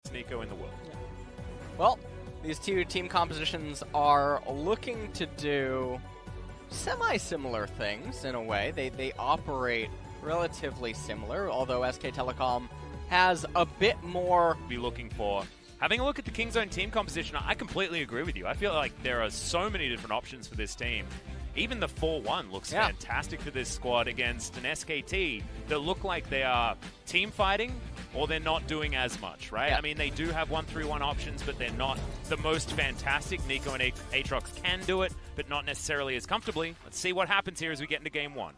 best Nico in the world. Yeah. Well, these two team compositions are looking to do semi-similar things in a way. They operate relatively similar, although SK Telecom has a bit more. Be looking for. Having a look at the Kingzone team composition, I completely agree with you. I feel like there are so many different options for this team. Even the 4-1 looks fantastic for this squad against an SKT that look like they are team fighting or they're not doing as much, right? Yeah. I mean, they do have 1-3-1 options, but they're not the most fantastic. Nico and Aatrox can do it, but not necessarily as comfortably. Let's see what happens here as we get into game 1.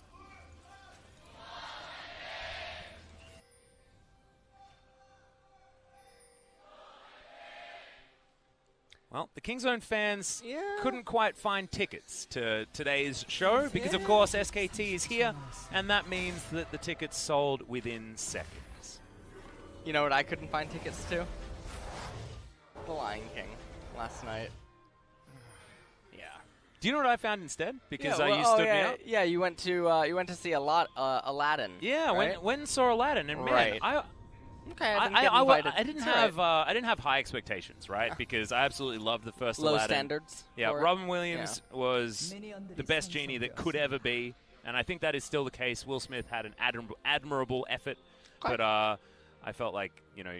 Well, the Kingzone fans couldn't quite find tickets to today's show because, of course, SKT is here, and that means that the tickets sold within seconds. You know what I couldn't find tickets to? The Lion King last night. Yeah. Do you know what I found instead? Because yeah, well, you stood me up. Yeah, you went to see Aladdin. Yeah, right? went and saw Aladdin, and man, Okay, I didn't have high expectations, right? Because I absolutely loved the first Low Aladdin. standards. Yeah, Robin Williams was the best genie that could ever be, and I think that is still the case. Will Smith had an admirable effort, but I felt like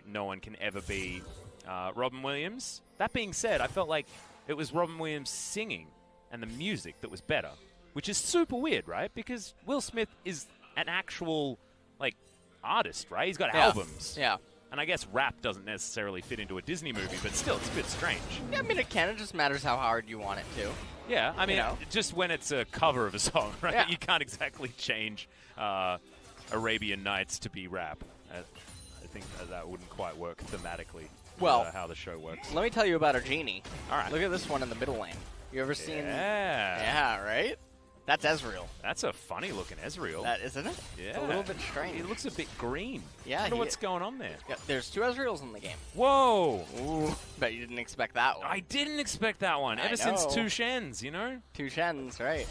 no one can ever be Robin Williams. That being said, I felt like it was Robin Williams singing and the music that was better, which is super weird, right? Because Will Smith is an actual artist, right? He's got albums. Yeah. And I guess rap doesn't necessarily fit into a Disney movie, but still, it's a bit strange. Yeah, I mean, it can. It just matters how hard you want it to. Yeah, I mean, just when it's a cover of a song, right? Yeah. You can't exactly change Arabian Nights to be rap. I think that wouldn't quite work thematically with how the show works. Let me tell you about our genie. All right. Look at this one in the middle lane. You ever seen... Yeah. Yeah, right? That's Ezreal. That's a funny-looking Ezreal. That, isn't it? Yeah. It's a little bit strange. He looks a bit green. Yeah. I wonder what's going on there. Yeah, there's 2 Ezreals in the game. Whoa! Ooh, bet you didn't expect that one. I didn't expect that one. Ever since 2 Shens, you know? 2 Shens, right.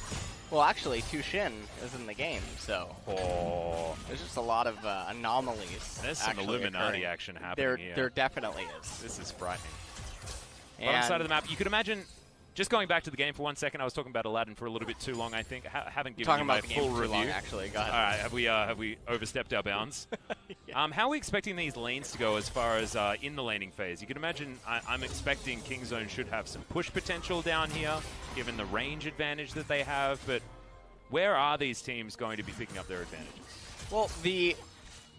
Well, actually, 2 Shin is in the game, so... Oh. There's just a lot of anomalies. There's some Illuminati action happening here. There definitely is. This is frightening. And Bottom side of the map, you could imagine... Just going back to the game for 1 second, I was talking about Aladdin for a little bit too long, I think. Haven't given you my full review. Long, actually. Go ahead. All right, have we overstepped our bounds? How are we expecting these lanes to go as far as in the laning phase? You can imagine I'm expecting Kingzone should have some push potential down here, given the range advantage that they have, but where are these teams going to be picking up their advantages? Well, the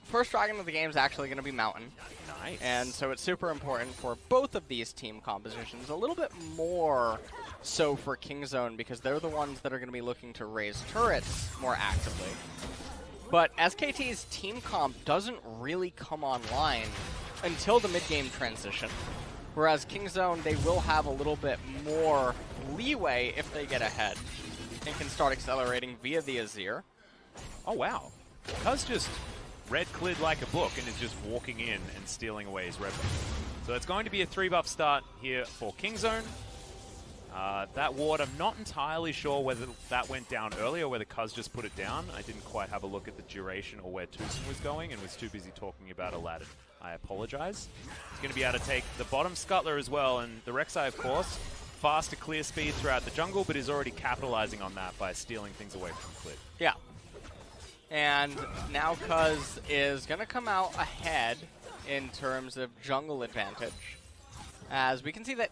first dragon of the game is actually going to be Mountain. Nice. And so it's super important for both of these team compositions. A little bit more so for Kingzone because they're the ones that are going to be looking to raise turrets more actively. But SKT's team comp doesn't really come online until the mid-game transition. Whereas Kingzone, they will have a little bit more leeway if they get ahead and can start accelerating via the Azir. Oh, wow. Cuz just red Clid like a book and is just walking in and stealing away his red buff. So it's going to be a 3-buff start here for Kingzone. That ward, I'm not entirely sure whether that went down early or whether Cuz just put it down. I didn't quite have a look at the duration or where Tucson was going and was too busy talking about Aladdin. I apologize. He's going to be able to take the bottom Scuttler as well, and the Rek'Sai, of course, faster clear speed throughout the jungle, but is already capitalizing on that by stealing things away from Clid. Yeah. And now Cuz is going to come out ahead in terms of jungle advantage. As we can see that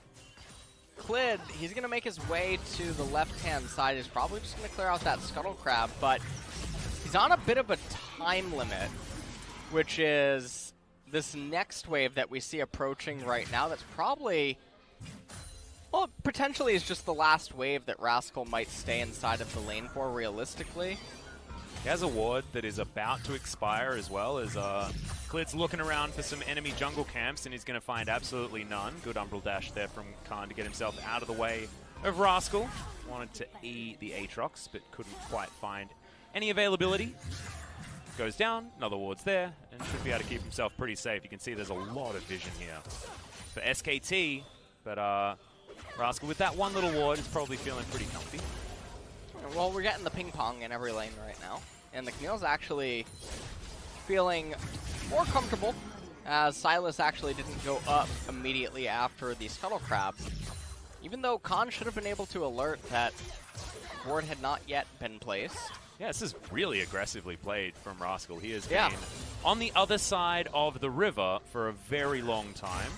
Clid, he's going to make his way to the left-hand side. He's probably just going to clear out that Scuttle Crab, but he's on a bit of a time limit, which is this next wave that we see approaching right now. That's probably, well, potentially is just the last wave that Rascal might stay inside of the lane for, realistically. He has a ward that is about to expire as well, as Clid's looking around for some enemy jungle camps, and he's going to find absolutely none. Good Umbral Dash there from Khan to get himself out of the way of Rascal. Wanted to E the Aatrox, but couldn't quite find any availability. Goes down, another ward's there, and should be able to keep himself pretty safe. You can see there's a lot of vision here for SKT, but Rascal with that one little ward is probably feeling pretty comfy. Well, we're getting the ping pong in every lane right now, and the Camille's actually feeling more comfortable as Silas actually didn't go up immediately after the Scuttle Crab, even though Khan should have been able to alert that ward had not yet been placed. Yeah, this is really aggressively played from Rascal. He has been on the other side of the river for a very long time.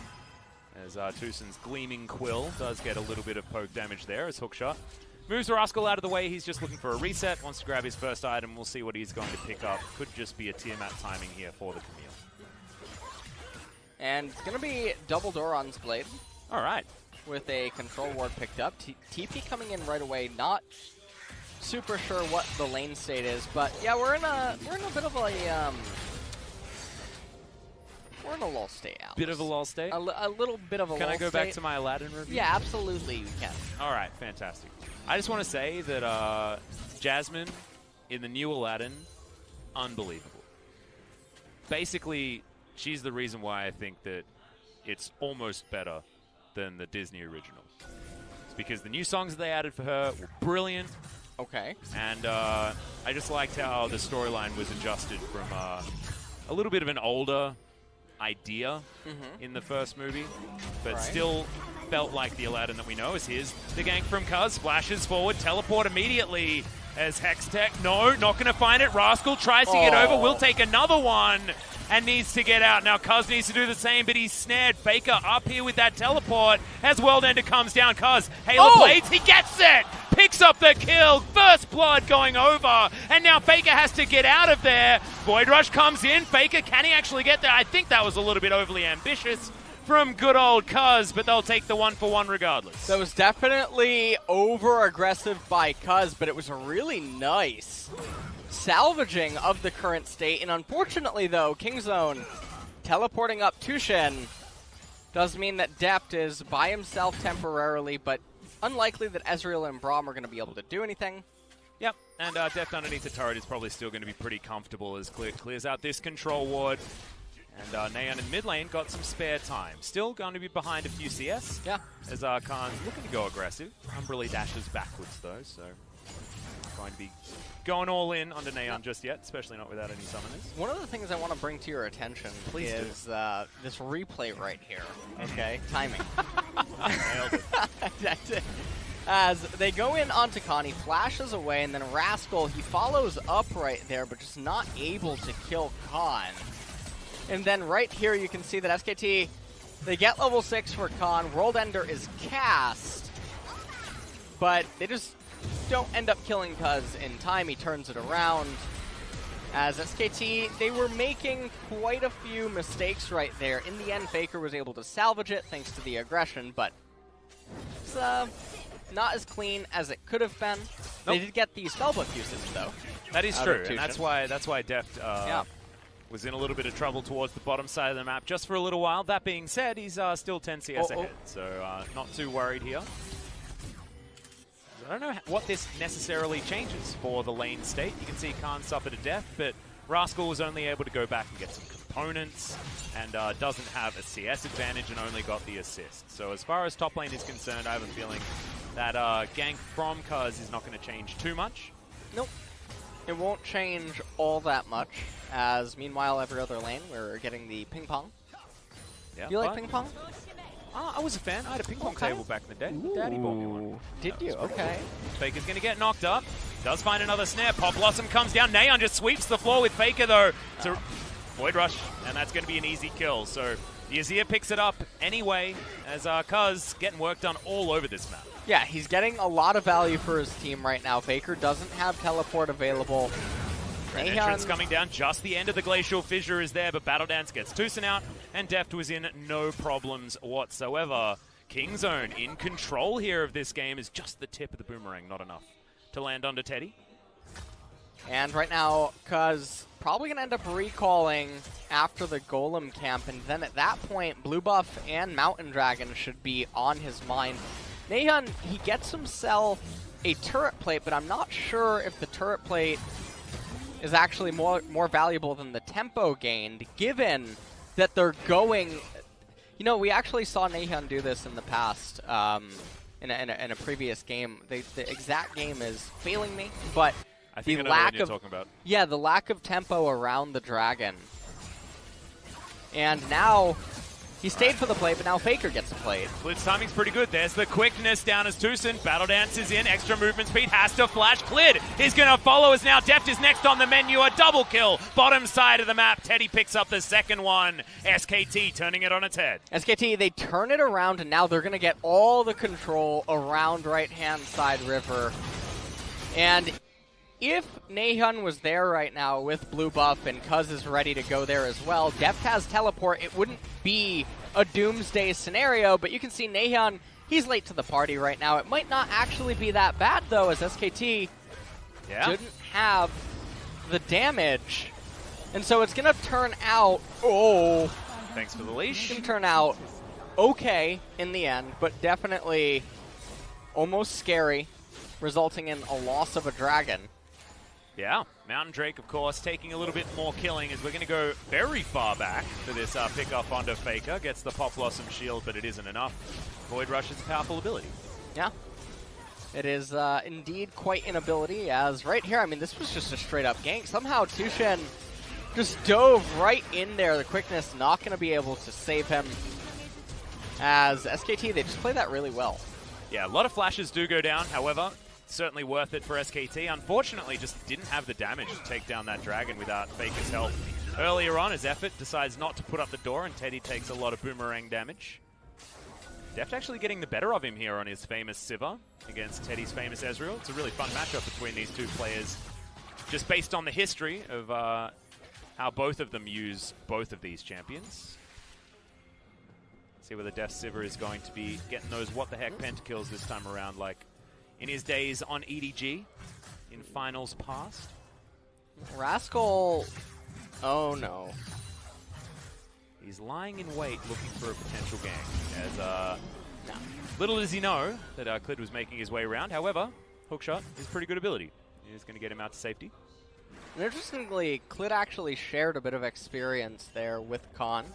As Tucson's Gleaming Quill does get a little bit of poke damage there as hookshot. Moves Rascal out of the way. He's just looking for a reset. Wants to grab his first item. We'll see what he's going to pick up. Could just be a Tiamat timing here for the Camille. And it's going to be double Doran's Blade. All right. With a control ward picked up. TP coming in right away. Not super sure what the lane state is, but yeah, we're in a bit of a we're in a lull state, Alex. Bit of a lull state? A little bit of a lull state. Can I go back to my Aladdin review? Yeah, absolutely you can. All right, fantastic. I just want to say that Jasmine in the new Aladdin, unbelievable. Basically, she's the reason why I think that it's almost better than the Disney original. It's because the new songs that they added for her were brilliant. Okay. And I just liked how the storyline was adjusted from a little bit of an older idea in the first movie, but still felt like the Aladdin that we know. Is here's the gank from Cuz, splashes forward, teleport immediately as Hextech. No, not going to find it. Rascal tries to get over, will take another one and needs to get out. Now Cuz needs to do the same, but he's snared. Faker up here with that teleport as World Ender comes down. Cuz, Halo Blades, he gets it! Picks up the kill, first blood going over, and now Faker has to get out of there. Void Rush comes in, Faker, can he actually get there? I think that was a little bit overly ambitious from good old Cuz, but they'll take the 1-for-1 regardless. That was definitely over-aggressive by Cuz, but it was a really nice salvaging of the current state, and unfortunately though, Kingzone teleporting up Tushin does mean that Deft is by himself temporarily, but unlikely that Ezreal and Braum are going to be able to do anything. Yep, and Deft underneath the turret is probably still going to be pretty comfortable as clears out this control ward. And Naeon in mid lane got some spare time. Still going to be behind a few CS. Yeah. As Khan's looking to go aggressive. Umbrella dashes backwards though, so going to be going all in onto Naeon just yet, especially not without any summoners. One of the things I want to bring to your attention is this replay right here. Okay, timing. Nailed it. That's it. As they go in onto Khan, he flashes away, and then Rascal, he follows up right there, but just not able to kill Khan. And then right here you can see that SKT, they get level 6 for Khan. World Ender is cast, but they just don't end up killing Cuz in time. He turns it around. As SKT, they were making quite a few mistakes right there. In the end, Faker was able to salvage it thanks to the aggression, but it's not as clean as it could have been. Nope. They did get the spellbook usage though. That is true, and that's why Deft was in a little bit of trouble towards the bottom side of the map just for a little while. That being said, he's still 10 CS ahead, so not too worried here. I don't know what this necessarily changes for the lane state. You can see Khan suffered a death, but Rascal was only able to go back and get some components and doesn't have a CS advantage and only got the assist. So as far as top lane is concerned, I have a feeling that gank from Cuz is not going to change too much. Nope. It won't change all that much, as meanwhile every other lane we're getting the ping pong. Yeah, you like ping pong? I was a fan. I had a ping pong table back in the day. Daddy bought me one. Did you? Okay. Faker's going to get knocked up. Does find another snare. Pop Blossom comes down. Naeon just sweeps the floor with Faker, though, to Void Rush, and that's going to be an easy kill. So the Azir picks it up anyway, as Cuz getting work done all over this map. Yeah, he's getting a lot of value for his team right now. Faker doesn't have teleport available. Entrance coming down, just the end of the Glacial Fissure is there, but Battle Dance gets Tucson out, and Deft was in no problems whatsoever. Kingzone in control here of this game is just the tip of the boomerang, not enough to land onto Teddy. And right now, Cuz probably going to end up recalling after the Golem camp, and then at that point, Blue Buff and Mountain Dragon should be on his mind. Naeon, he gets himself a turret plate, but I'm not sure if the turret plate is actually more valuable than the tempo gained, given that they're going... You know, we actually saw Naeon do this in the past, in a previous game. The exact game is failing me, but I think the I know what you're talking about. Yeah, the lack of tempo around the dragon And now he stayed for the play, but now Faker gets a play. Klid's timing's pretty good. There's the quickness down as Tucson. Battle Dance is in. Extra movement speed. Has to flash. Klid is going to follow as now Deft is next on the menu. A double kill. Bottom side of the map. Teddy picks up the second one. SKT turning it on its head. SKT, they turn it around, and now they're going to get all the control around right-hand side river. And if Nahyun was there right now with blue buff and Cuz is ready to go there as well, Deft has teleport. It wouldn't be a doomsday scenario, but you can see Nahyun, he's late to the party right now. It might not actually be that bad, though, as SKT didn't have the damage. And so it's going to turn out, thanks for the leash. It's going to turn out okay in the end, but definitely almost scary, resulting in a loss of a dragon. Yeah, Mountain Drake, of course, taking a little bit more killing as we're going to go very far back for this pick-up onto Faker. Gets the Pop Blossom shield, but it isn't enough. Void Rush is a powerful ability. Yeah, it is indeed quite an ability, as right here, I mean, this was just a straight-up gank. Somehow Tushen just dove right in there. The quickness not going to be able to save him, as SKT, they just play that really well. Yeah, a lot of flashes do go down, however, certainly worth it for SKT. Unfortunately, just didn't have the damage to take down that dragon without Faker's help. Earlier on, his effort decides not to put up the door, and Teddy takes a lot of boomerang damage. Deft actually getting the better of him here on his famous Sivir against Teddy's famous Ezreal. It's a really fun matchup between these two players, just based on the history of how both of them use both of these champions. See whether Deft Sivir is going to be getting those what-the-heck pentakills this time around, like in his days on EDG in finals past. Rascal, oh no. He's lying in wait looking for a potential gank, as little does he know that Klid was making his way around. However, Hookshot is pretty good ability. He's going to get him out to safety. And interestingly, Klid actually shared a bit of experience there with Khan.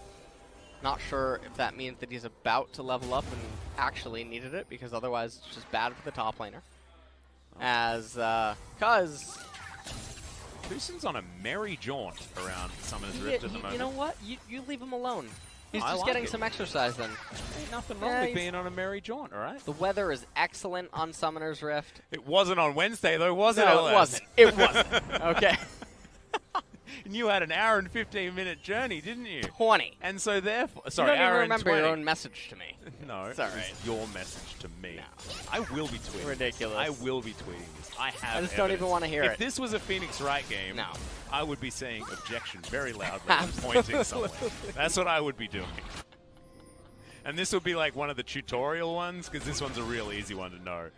Not sure if that means that he's about to level up and actually needed it, because otherwise it's just bad for the top laner. As, Cuz... Tucson's on a merry jaunt around Summoner's Rift at the moment. You know what? You leave him alone. He's I just like getting it. some exercise then. Ain't nothing wrong with being on a merry jaunt, all right? The weather is excellent on Summoner's Rift. It wasn't on Wednesday, though, was it? No, it wasn't. It wasn't. Okay. And you had an hour and 15-minute journey, didn't you? 20. And so therefore... Sorry, you don't hour even remember and 20. your own message to me. No, it's all right. Your message to me. No. I will be tweeting. Ridiculous. I will be tweeting this. I have I just don't even want to hear it. If this was a Phoenix Wright game, No. I would be saying objection very loudly and pointing somewhere. That's what I would be doing. And this would be like one of the tutorial ones, because this one's a real easy one to know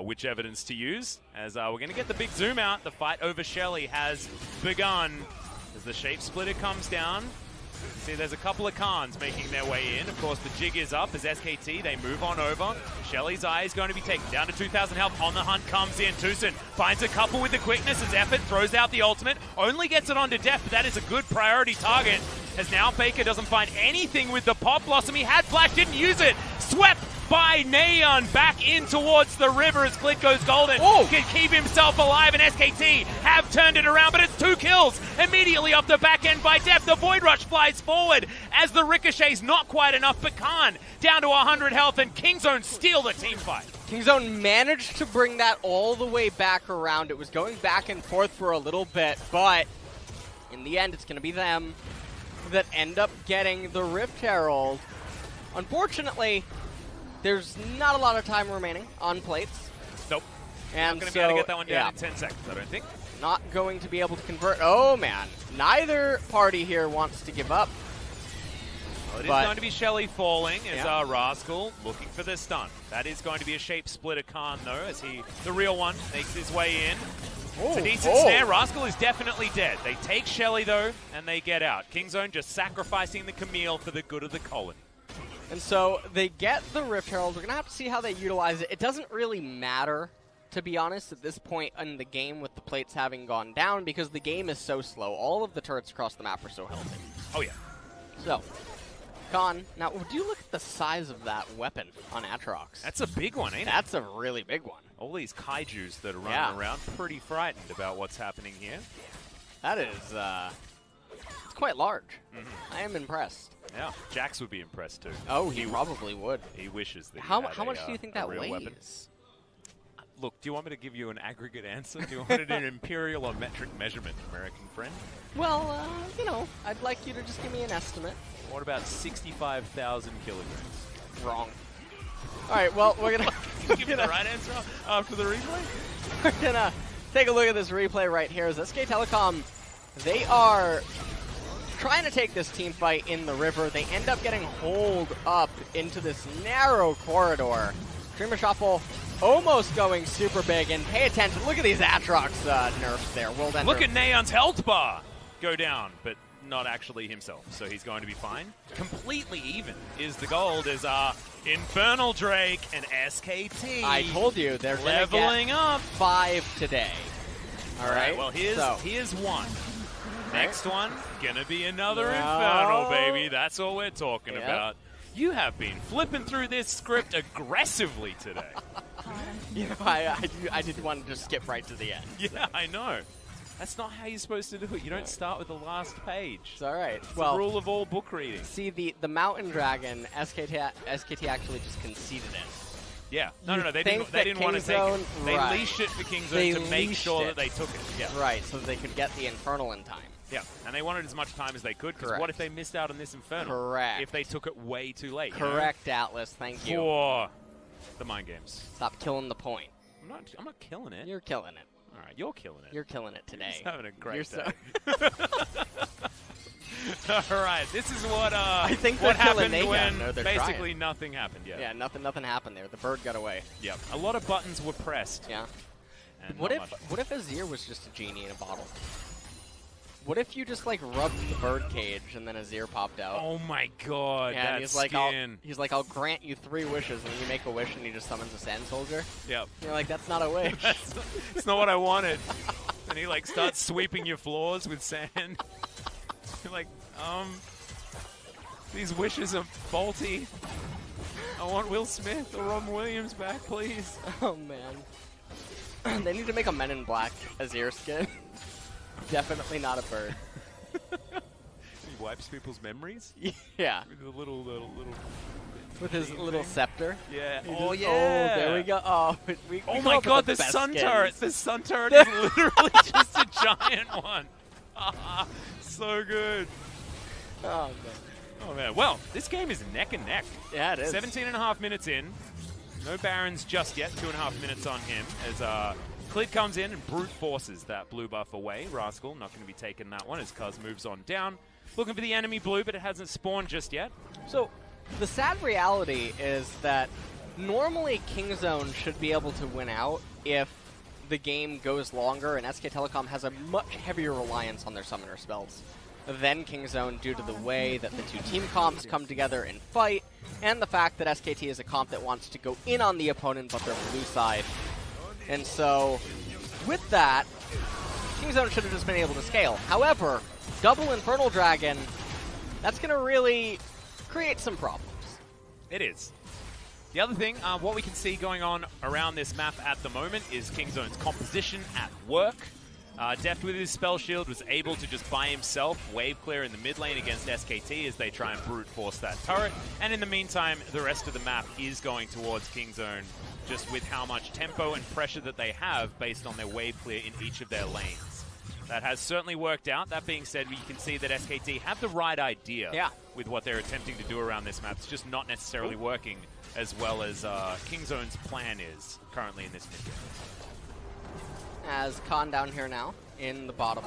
which evidence to use. As we're going to get the big zoom out. The fight over Shelly has begun. As the Shape Splitter comes down, see there's a couple of Khans making their way in. Of course, the jig is up as SKT, they move on over. Shelly's eye is going to be taken down to 2,000 health. On the hunt comes in. Tucson finds a couple with the quickness as effort, throws out the ultimate, only gets it onto Deft, but that is a good priority target. As now Faker doesn't find anything with the Pop Blossom. He had flash, didn't use it. Swept by Naeon back in towards the river as Klid goes golden. Can keep himself alive, and SKT have turned it around, but it's 2 kills immediately off the back end by Deft. The Void Rush flies forward as the Ricochet's not quite enough, but Khan down to 100 health, and Kingzone steal the team fight. Kingzone managed to bring that all the way back around. It was going back and forth for a little bit, but in the end, it's going to be them that end up getting the Rift Herald. Unfortunately, there's not a lot of time remaining on plates. Nope. And not going to be able to get that one down in 10 seconds, I don't think. Not going to be able to convert. Oh, man. Neither party here wants to give up. Well, it is going to be Shelly falling as Rascal looking for the stun. That is going to be a Shape Splitter Khan, though, as the real one, makes his way in. It's a decent snare. Rascal is definitely dead. They take Shelly, though, and they get out. Kingzone just sacrificing the Camille for the good of the colony. And so they get the Rift Herald. We're going to have to see how they utilize it. It doesn't really matter, to be honest, at this point in the game with the plates having gone down, because the game is so slow. All of the turrets across the map are so healthy. Oh, yeah. So, Khan, now, would you look at the size of that weapon on Aatrox? That's a big one, ain't it? That's a really big one. All these kaijus that are running around, pretty frightened about what's happening here. That is, it's quite large. I am impressed. Yeah, Jax would be impressed too. Oh, he probably would. He wishes that How he had much do you think that weighs? Weapon. Look, do you want me to give you an aggregate answer? Do you want it in imperial or metric measurement, American friend? Well, you know, I'd like you to just give me an estimate. What about 65,000 kilograms? Wrong. All right, well, we're going to... Give me the right answer after the replay? We're going to take a look at this replay right here. As SK Telecom, they are trying to take this team fight in the river. They end up getting holed up into this narrow corridor. Dreamer Shuffle almost going super big, and pay attention. Look at these Atrox nerfs there. World Ender. Look at Neon's health bar go down, but not actually himself, so he's going to be fine. Completely even is the gold as Infernal Drake and SKT. I told you they're leveling up 5 today. All right. Well, here's one. Next one gonna be another Infernal, baby. That's all we're talking about. You have been flipping through this script aggressively today. You know, I did want to just skip right to the end. Yeah, I know. That's not how you're supposed to do it. You don't start with the last page. It's all right. It's the rule of all book reading. See, the Mountain Dragon, SKT actually just conceded it. Yeah. No, they didn't want to take it. They leashed it for Kingzone to make sure that they took it. Yeah. Right, so they could get the Infernal in time. Yeah, and they wanted as much time as they could, because what if they missed out on this Infernal? Correct. If they took it way too late. Correct, you know? Atlas, thank you. For the mind games. Stop killing the point. I'm not killing it. You're killing it. All right, you're killing it. You're killing it today. You're having a great day. All right, this is what I think what happened when basically nothing happened. Yeah, nothing happened there. The bird got away. Yeah, a lot of buttons were pressed. Yeah. What if Azir was just a genie in a bottle? What if you just like rubbed the bird cage and then Azir popped out? Oh my god, and that he's like, skin. He's like, I'll grant you 3 wishes, and then you make a wish and he just summons a sand soldier. Yep. You're like, that's not a wish. It's not what I wanted. And he like starts sweeping your floors with sand. You're like, these wishes are faulty. I want Will Smith or Robin Williams back, please. Oh man. They need to make a Men in Black Azir skin. Definitely not a bird. He wipes people's memories? Yeah. With a little with his little scepter. Yeah. Oh, there we go. Oh, oh my god, the sun turret. The sun turret is literally just a giant one. So good. Oh, man. Oh, man. Well, this game is neck and neck. Yeah, it is. 17.5 minutes in. No Barons just yet. 2.5 minutes on him as Clid comes in and brute forces that blue buff away. Rascal not going to be taking that one as Cuz moves on down. Looking for the enemy blue, but it hasn't spawned just yet. So, the sad reality is that normally Kingzone should be able to win out if the game goes longer, and SK Telecom has a much heavier reliance on their summoner spells than Kingzone due to the way that the 2 team comps come together and fight, and the fact that SKT is a comp that wants to go in on the opponent but they're blue side. And so, with that, Kingzone should have just been able to scale. However, double Infernal Dragon, that's going to really create some problems. It is. The other thing, what we can see going on around this map at the moment is Kingzone's composition at work. Deft with his spell shield was able to just by himself wave clear in the mid lane against SKT as they try and brute force that turret. And in the meantime, the rest of the map is going towards Kingzone, just with how much tempo and pressure that they have based on their wave clear in each of their lanes. That has certainly worked out. That being said, we can see that SKT have the right idea with what they're attempting to do around this map. It's just not necessarily working as well as Kingzone's plan is currently in this mid game. As Khan down here now in the bottom.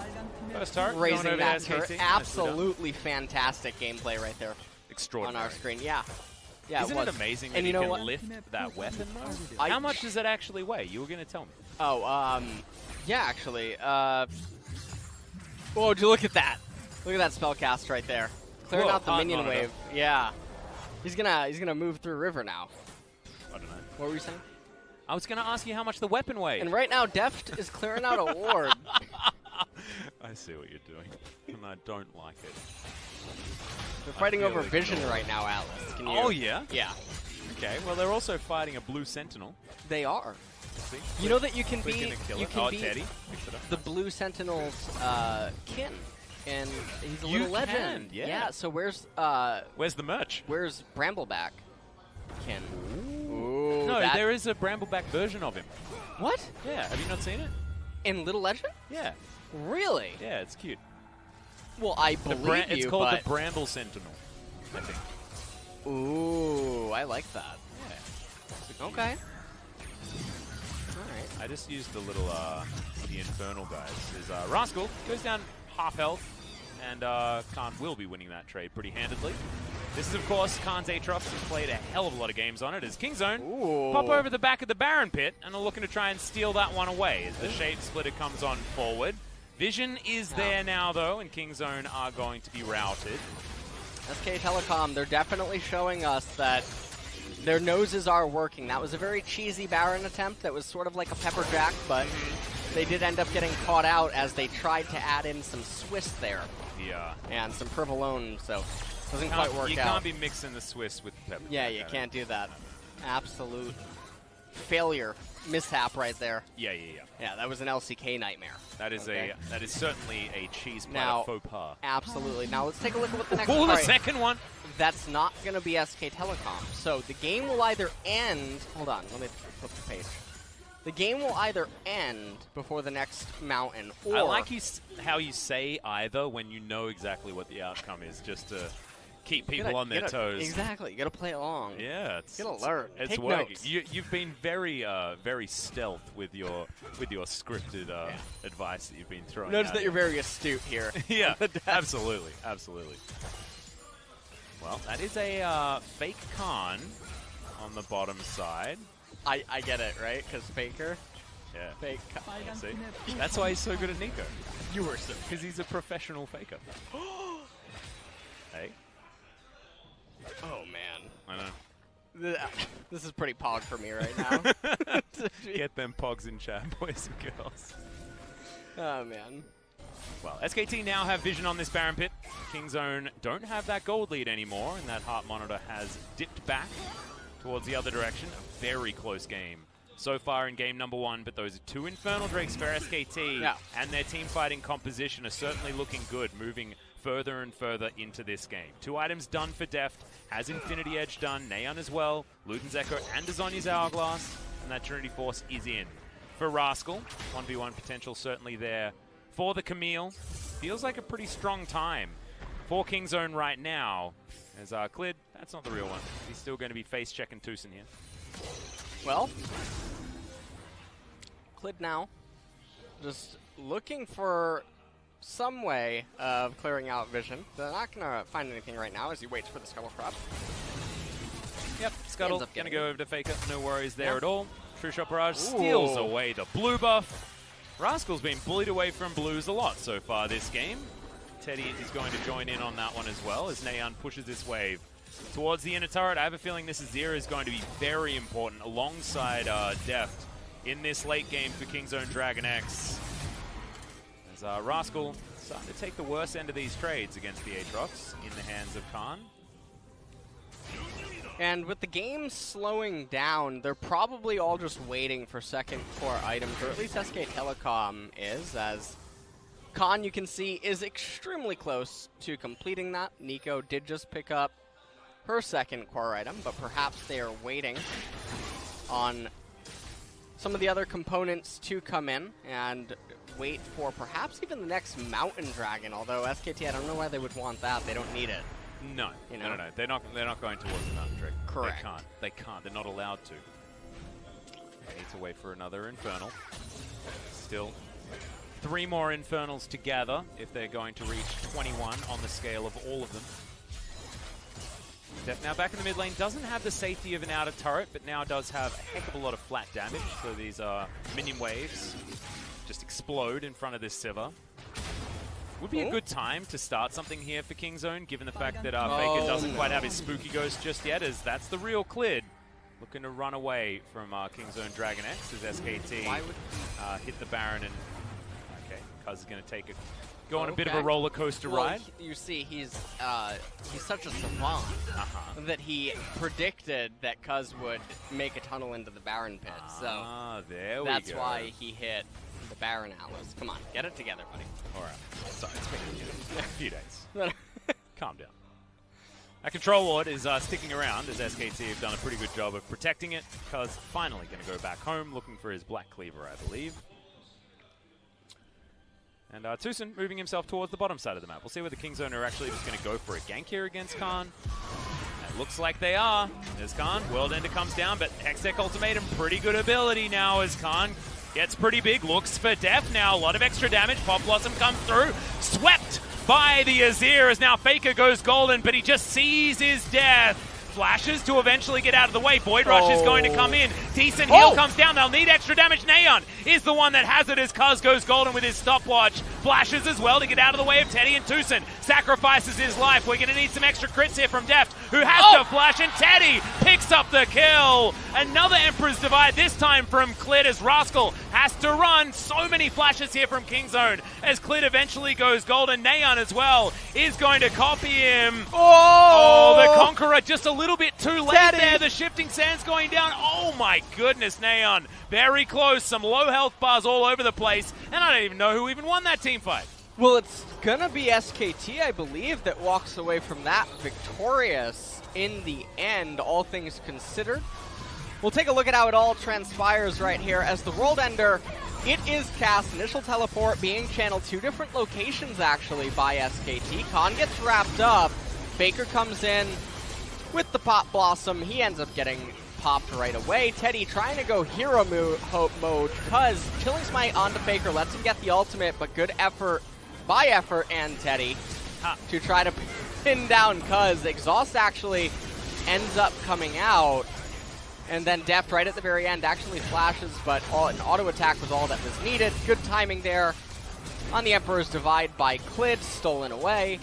First turret, raising that turret. Absolutely fantastic gameplay right there. Extraordinary. On our screen, yeah. Isn't it amazing that you can lift that weapon, though? How much does it actually weigh? You were going to tell me. Oh, yeah, actually. Oh, would you look at that? Look at that spell cast right there. Clearing out the minion wave. Yeah. He's gonna move through river now. I don't know. What were you saying? I was going to ask you how much the weapon weighed. And right now, Deft is clearing out a ward. I see what you're doing, and I don't like it. They're fighting over Vision right now, Atlas. Can you... Oh, yeah? Yeah. Okay, well, they're also fighting a blue Sentinel. They are. See? You know that you can be Teddy. the blue Sentinel's kin. and he's a You little can, legend. yeah. So where's Where's the merch? where's Brambleback? Ken. No, there is a Brambleback version of him. What? Yeah, have you not seen it? In Little Legend? Yeah. Really? Yeah, it's cute. Well, I believe It's you, called but the Bramble Sentinel, I think. ooh, I like that. Yeah. Okay. All right. I just used the little, the Infernal guys. Rascal goes down half health, and Khan will be winning that trade pretty handedly. This is, of course, Khan's Aatrox. He's played a hell of a lot of games on it as Kingzone pop over the back of the Baron pit and are looking to try and steal that one away as the Shape Splitter comes on forward. Vision is there now, though, and Kingzone are going to be routed. SK Telecom, they're definitely showing us that their noses are working. That was a very cheesy Baron attempt that was sort of like a pepper jack, but they did end up getting caught out as they tried to add in some Swiss there. Yeah. And some Provolone, so doesn't quite work out. You can't be mixing the Swiss with the pepper. Yeah, you can't do that. Absolute failure, mishap right there. Yeah. Yeah, that was an LCK nightmare. That is that is certainly a cheese platter Now, faux pas. Absolutely. Now let's take a look at what the next. Oh, the Alright, second one. That's not going to be SK Telecom. So the game will either end. Hold on, let me flip the page. The game will either end before the next mountain, or I like how you say either when you know exactly what the outcome is, just to keep people on their toes. Exactly. You got to play along. Yeah, Get alert. It's Take working. notes. You've been very, very stealth with your scripted advice that you've been throwing. Notice out that you're here. very astute here. Yeah, absolutely. Well, that is a fake Khan on the bottom side. I get it, right? Because Faker. Yeah. Fake. Yeah, see? That's why he's so good at Nico. You were so. Because he's a professional faker. Hey? Oh, man. I know. This is pretty pog for me right now. Get them pogs in chat, boys and girls. Oh, man. Well, SKT now have vision on this Baron pit. Kingzone don't have that gold lead anymore, and that heart monitor has dipped back towards the other direction. A very close game so far in game number one, but those are two Infernal Drakes for SKT, and their team fighting composition are certainly looking good, moving further and further into this game. 2 items done for Deft, has Infinity Edge done, Neon as well, Luden's Echo and Azonya's Hourglass, and that Trinity Force is in. For Rascal, 1v1 potential certainly there. For the Camille, feels like a pretty strong time for Kingzone right now. As Clid, that's not the real one. He's still going to be face-checking Tucson here. Well, Clid now just looking for some way of clearing out vision. They're not going to find anything right now as he waits for the Scuttle Crop. Yep, Scuttle going to go over to Faker. No worries there Yeah. at all. True Shot Barrage steals away the blue buff. Rascal's been bullied away from blues a lot so far this game. Teddy is going to join in on that one as well as Neon pushes this wave towards the inner turret. I have a feeling this Azir is going to be very important alongside Deft in this late game for Kingzone DragonX. As Rascal starting to take the worst end of these trades against the Aatrox in the hands of Khan. And with the game slowing down, they're probably all just waiting for second core items, or at least SK Telecom is, as Khan, you can see, is extremely close to completing that. Nico did just pick up her second core item, but perhaps they are waiting on some of the other components to come in and wait for perhaps even the next Mountain Dragon, although SKT, I don't know why they would want that. They don't need it. No, You know? no. They're not going towards the Mountain Drake. Correct. They can't. They're not allowed to. They need to wait for another Infernal. Still 3 more Infernals to gather if they're going to reach 21 on the scale of all of them. Deft now back in the mid lane, doesn't have the safety of an outer turret, but now does have a heck of a lot of flat damage. So these minion waves just explode in front of this Sivir. Would be a good time to start something here for Kingzone, given the fact that Faker doesn't quite have his Spooky Ghost just yet, as that's the real Clid. Looking to run away from Kingzone DragonX as SKT hit the Baron and... Okay, Cuz is going to go on a bit of a roller coaster ride. You see, he's such a savant that he predicted that Cuz would make a tunnel into the Baron pit. So there we that's go. why he hit the Baron, Atlas. Come on, get it together, buddy. All right. Sorry, it's been a few days. Calm down. That control ward is sticking around as SKT have done a pretty good job of protecting it. Cuz finally going to go back home looking for his Black Cleaver, I believe. And Tucson moving himself towards the bottom side of the map. We'll see whether Kingzone are actually just going to go for a gank here against Khan. It looks like they are. There's Khan. World Ender comes down, but Hextech Ultimatum, pretty good ability now as Khan gets pretty big. Looks for death now. A lot of extra damage. Pop Blossom comes through. Swept by the Azir as now Faker goes golden, but he just sees his death. Flashes to eventually get out of the way. Void Rush is going to come in. Decent heal comes down. They'll need extra damage. Neon is the one that has it as Cuz goes golden with his stopwatch. Flashes as well to get out of the way of Teddy, and Tucson sacrifices his life. We're going to need some extra crits here from Deft, who has to flash, and Teddy picks up the kill. Another Emperor's Divide, this time from Clid as Rascal has to run. So many flashes here from Kingzone as Clid eventually goes golden. Neon as well is going to copy him. Oh, the Conqueror just a little bit too late there. The shifting sands going down. Oh my goodness, Neon. Very close. Some low health bars all over the place. And I don't even know who even won that team fight. Well, it's going to be SKT, I believe, that walks away from that victorious in the end, all things considered. We'll take a look at how it all transpires right here as the World Ender, it is cast. Initial teleport being channeled 2 different locations, actually, by SKT. Khan gets wrapped up. Faker comes in with the Pop Blossom. He ends up getting popped right away. Teddy trying to go hero mode because Chilling Smite onto Faker lets him get the ultimate, but good effort by Effort and Teddy to try to pin down Cuz. Exhaust actually ends up coming out, and then Deft right at the very end actually flashes, but an auto attack was all that was needed. Good timing there on the Emperor's Divide by Clid, stolen away.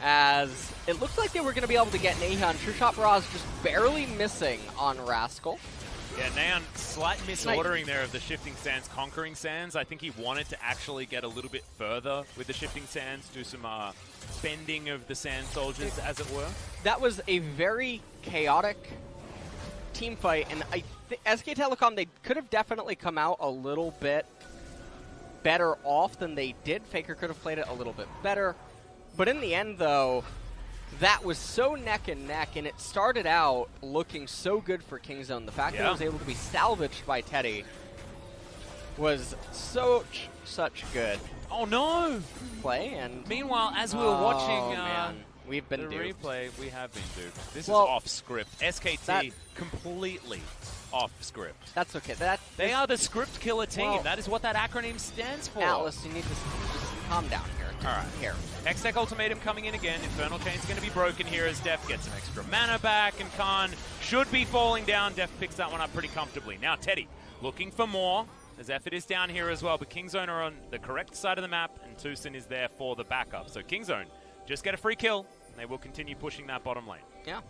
As it looks like they were going to be able to get Neon. True Shot Barrage just barely missing on Rascal. Yeah, Neon, slight misordering there of the Shifting Sands, Conquering Sands. I think he wanted to actually get a little bit further with the Shifting Sands, do some bending of the Sand Soldiers, as it were. That was a very chaotic team fight, and I SK Telecom, they could have definitely come out a little bit better off than they did. Faker could have played it a little bit better. But in the end, though, that was so neck and neck, and it started out looking so good for Kingzone. The fact that it was able to be salvaged by Teddy was such good. Oh no! Play, and meanwhile, as we were watching we've been the duped. replay, we have been duped. This is off script. SKT completely off script. That's okay. They are the script killer team. Well, that is what that acronym stands for. Atlas, you need to just calm down here. All right. Here. Hextech Ultimatum coming in again. Infernal Chain's going to be broken here as Deft gets some extra mana back, and Khan should be falling down. Deft picks that one up pretty comfortably. Now Teddy looking for more, as Effort is down here as well, but Kingzone are on the correct side of the map, and Tucson is there for the backup. So Kingzone just get a free kill, and they will continue pushing that bottom lane. Yeah.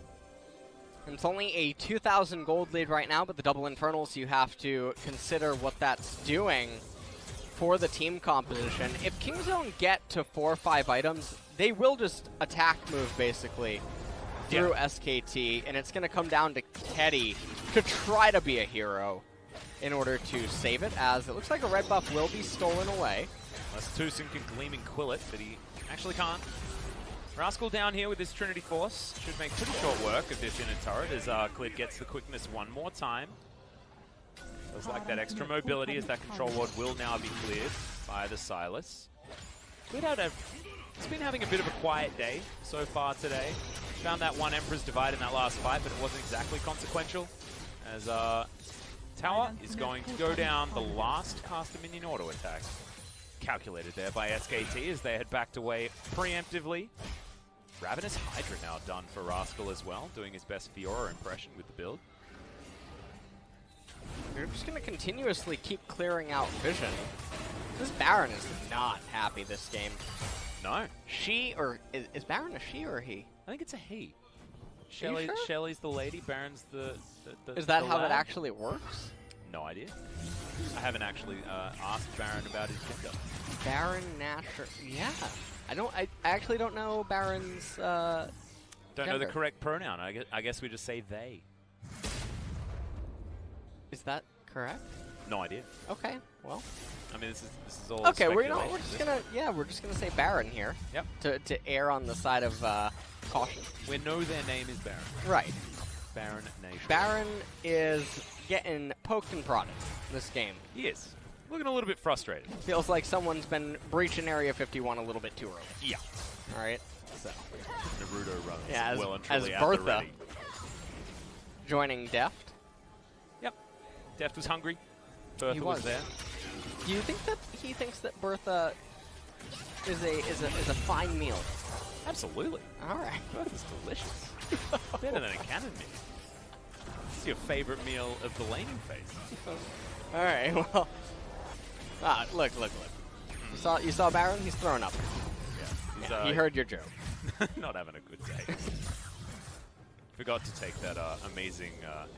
And it's only a 2,000 gold lead right now, but the double Infernals, you have to consider what that's doing for the team composition. If Kingzone get to 4 or 5 items, they will just attack move, basically, through SKT, and it's going to come down to Teddy to try to be a hero in order to save it, as it looks like a red buff will be stolen away. Unless Tucson can Gleaming Quill it, but he actually can't. Rascal down here with his Trinity Force should make pretty short work of this inner turret as Clid gets the quickness one more time. Feels like that extra mobility as that control ward will now be cleared by the Silas. Clid it's been having a bit of a quiet day so far today. Found that one Emperor's Divide in that last fight, but it wasn't exactly consequential. As Tower is going to go down the last caster minion auto attack. Calculated there by SKT as they had backed away preemptively. Ravenous Hydra now done for Rascal as well, doing his best Fiora impression with the build. We're just going to continuously keep clearing out vision. This Baron is not happy this game. No. She, or is Baron a she or a he? I think it's a he. Sure? Shelly's the lady, Baron's the Is that the how lad? it actually works? No idea. I haven't actually asked Baron about his gender. Baron Nasher. Yeah. I actually don't know Baron's Don't know the gender. correct pronoun. I guess we just say they. Is that correct? No idea. Okay, well. I mean, this is all Okay, we're speculation. just gonna say Baron here. Yep. To err on the side of caution. We know their name is Baron. Right. Baron Nation. Baron is getting poked and prodded this game. He is. Looking a little bit frustrated. Feels like someone's been breaching Area 51 a little bit too early. Yeah. All right. So. Naruto runs Yeah, well and truly as at the Bertha ready. joining Deft. Yep. Deft was hungry. Bertha was there. Do you think that he thinks that Bertha is a fine meal? Absolutely. All right. Bertha's delicious. Better than a cannon meal. It's your favorite meal of the laning phase. All right. Well. Look. You saw Baron? He's throwing up. Yeah. He heard your joke. Not having a good day. Forgot to take that amazing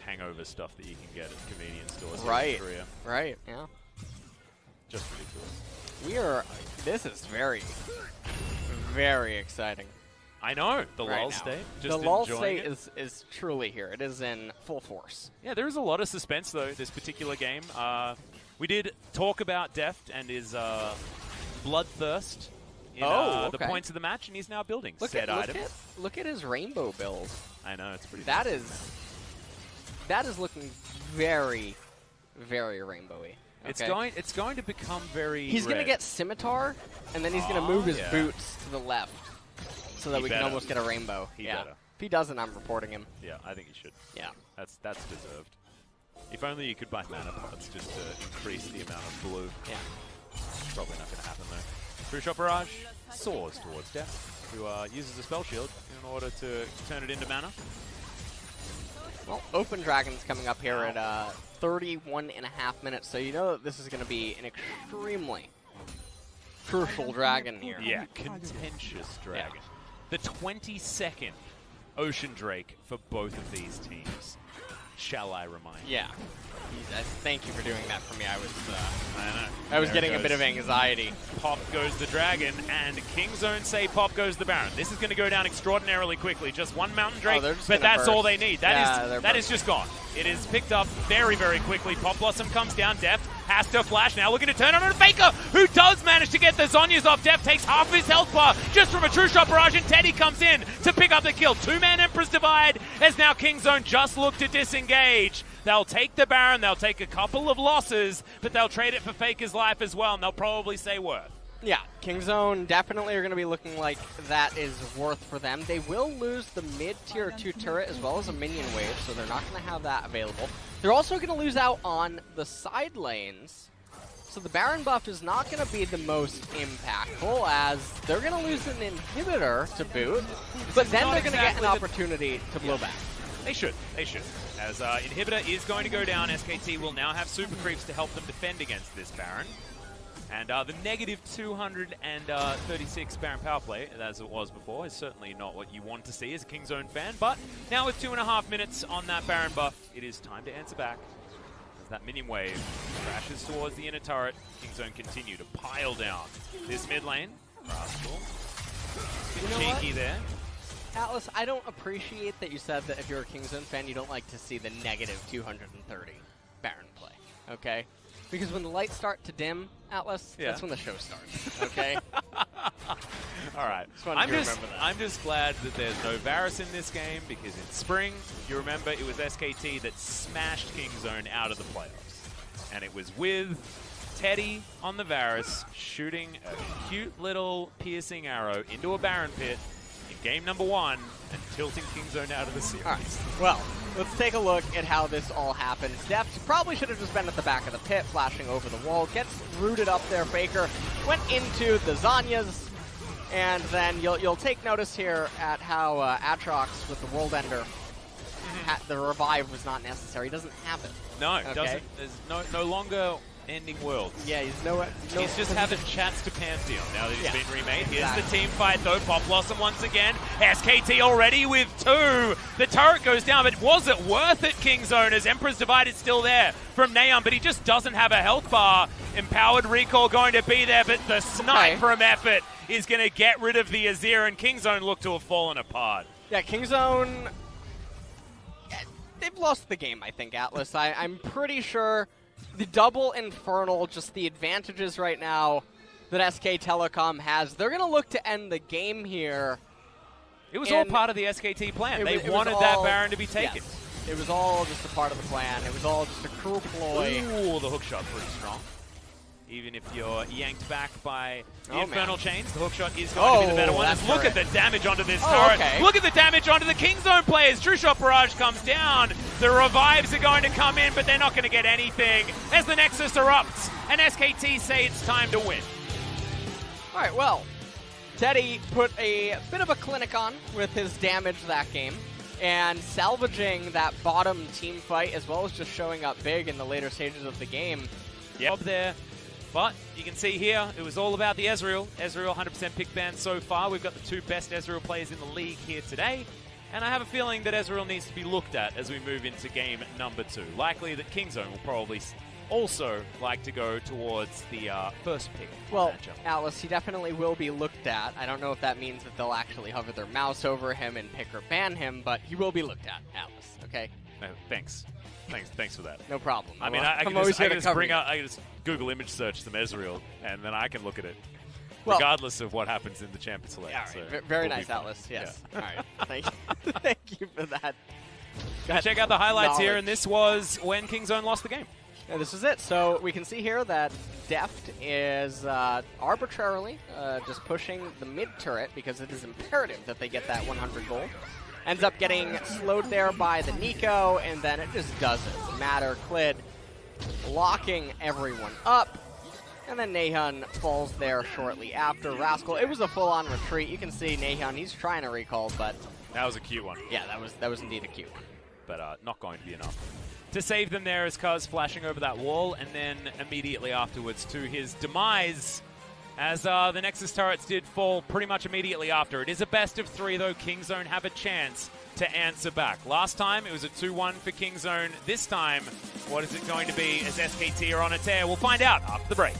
hangover stuff that you can get at convenience stores here in Korea. Right. Yeah. Just ridiculous. This is very, very exciting. I know. The right lull now. state. The lull state is truly here. It is in full force. Yeah, there is a lot of suspense, though, this particular game. We did talk about Deft and his bloodthirst in the points of the match, and he's now building said items. Look at his rainbow build. I know, it's pretty That is looking very, very rainbowy. Okay. It's going to become very He's going to get Scimitar, and then he's going to move his boots to the left so that we can almost get a rainbow. He better. If he doesn't, I'm reporting him. Yeah, I think he should. Yeah. That's deserved. If only you could buy mana pots just to increase the amount of blue. Yeah. Probably not going to happen, though. True Shot Barrage soars towards Deft, who uses a spell shield in order to turn it into mana. Well, Open Dragon's coming up here at 31.5 minutes, so you know that this is going to be an extremely crucial dragon here. Yeah, contentious dragon. The 22nd Ocean Drake for both of these teams. Shall I remind you? Yeah. Thank you for doing that for me. I was getting a bit of anxiety. Pop goes the dragon, and Kingzone say pop goes the Baron. This is going to go down extraordinarily quickly. Just one Mountain Drake, but that's all they need. That is just gone. It is picked up very, very quickly. Pop Blossom comes down. Deft has to flash now, looking to turn on a Faker, who does manage to get the Zhonya's off. Deft takes half his health bar just from a True Shot Barrage, and Teddy comes in to pick up the kill. Two-man Emperor's Divide as now Kingzone just look to disengage. They'll take the Baron, they'll take a couple of losses, but they'll trade it for Faker's life as well, and they'll probably say worth. Yeah, Kingzone definitely are going to be looking like that is worth for them. They will lose the mid-tier 2 turret as well as a minion wave, so they're not going to have that available. They're also going to lose out on the side lanes, so the Baron buff is not going to be the most impactful, as they're going to lose an inhibitor to boot, but then they're going to get an opportunity to blow back. They should. As inhibitor is going to go down, SKT will now have super creeps to help them defend against this Baron. And the negative 236 Baron power play, as it was before, is certainly not what you want to see as a Kingzone fan. But now with 2.5 minutes on that Baron buff, it is time to answer back. As that minion wave crashes towards the inner turret, Kingzone continue to pile down this mid lane. Rascal. Cheeky there. Atlas, I don't appreciate that you said that if you're a Kingzone fan, you don't like to see the negative 230 Baron play, okay? Because when the lights start to dim, Atlas, that's when the show starts, okay? All right. I'm just glad that there's no Varus in this game, because in spring, you remember, it was SKT that smashed Kingzone out of the playoffs. And it was with Teddy on the Varus shooting a cute little piercing arrow into a Baron pit in game number 1 and tilting Kingzone out of the series. All right. Well, let's take a look at how this all happens. Deft probably should have just been at the back of the pit, flashing over the wall. Gets rooted up there. Faker went into the Zhonya's, and then you'll take notice here at how Atrox with the World Ender, the revive was not necessary. He doesn't have it. No, it doesn't. There's no longer ending worlds. Yeah, he's just having chats to Pantheon now that he's been remade. Here's the team fight though. Pop Blossom once again. SKT already with 2. The turret goes down, but was it worth it, Kingzone? As Emperor's Divide is still there from Naeon, but he just doesn't have a health bar. Empowered Recall going to be there, but the snipe from Effort is going to get rid of the Azir, and Kingzone look to have fallen apart. Yeah, Kingzone, they've lost the game, I think, Atlas. I'm pretty sure the double Infernal, just the advantages right now that SK Telecom has. They're going to look to end the game here. It was all part of the SKT plan. They wanted that Baron to be taken. Yes. It was all just a part of the plan. It was all just a cruel ploy. Ooh, the hookshot pretty strong. Even if you're yanked back by the Infernal Chains, the hookshot is going to be the better one. Look at the damage onto this turret. Okay. Look at the damage onto the Kingzone players. True Shot Barrage comes down. The revives are going to come in, but they're not going to get anything as the Nexus erupts and SKT say it's time to win. All right, well, Teddy put a bit of a clinic on with his damage that game, and salvaging that bottom team fight as well as just showing up big in the later stages of the game. Yep. There. But you can see here, it was all about the Ezreal. Ezreal 100% pick ban so far. We've got the 2 best Ezreal players in the league here today. And I have a feeling that Ezreal needs to be looked at as we move into game number 2. Likely that Kingzone will probably also like to go towards the first pick. Well, matchup. Atlas, he definitely will be looked at. I don't know if that means that they'll actually hover their mouse over him and pick or ban him, but he will be looked at, Atlas, okay? Thanks for that. No problem. I mean, I can just Google image search some Ezreal, and then I can look at it, regardless of what happens in the Champion Select. Yeah, right. So very nice, Atlas. Yes. Yeah. All right. Thank you. Thank you for that. Check out the highlights here, and this was when Kingzone lost the game. Yeah, this is it. So we can see here that Deft is arbitrarily just pushing the mid turret because it is imperative that they get that 100 gold. Ends up getting slowed there by the Nico, and then it just doesn't matter. Clid locking everyone up, and then Nahun falls there shortly after. Rascal, it was a full-on retreat. You can see Nahun, he's trying to recall, but... That was a cute one. Yeah, that was indeed a cute one. But not going to be enough. To save them there is Cuz flashing over that wall, and then immediately afterwards to his demise, as the Nexus turrets did fall pretty much immediately after. It is a best of 3, though. Kingzone have a chance to answer back. Last time, it was a 2-1 for Kingzone. This time, what is it going to be as SKT are on a tear? We'll find out after the break.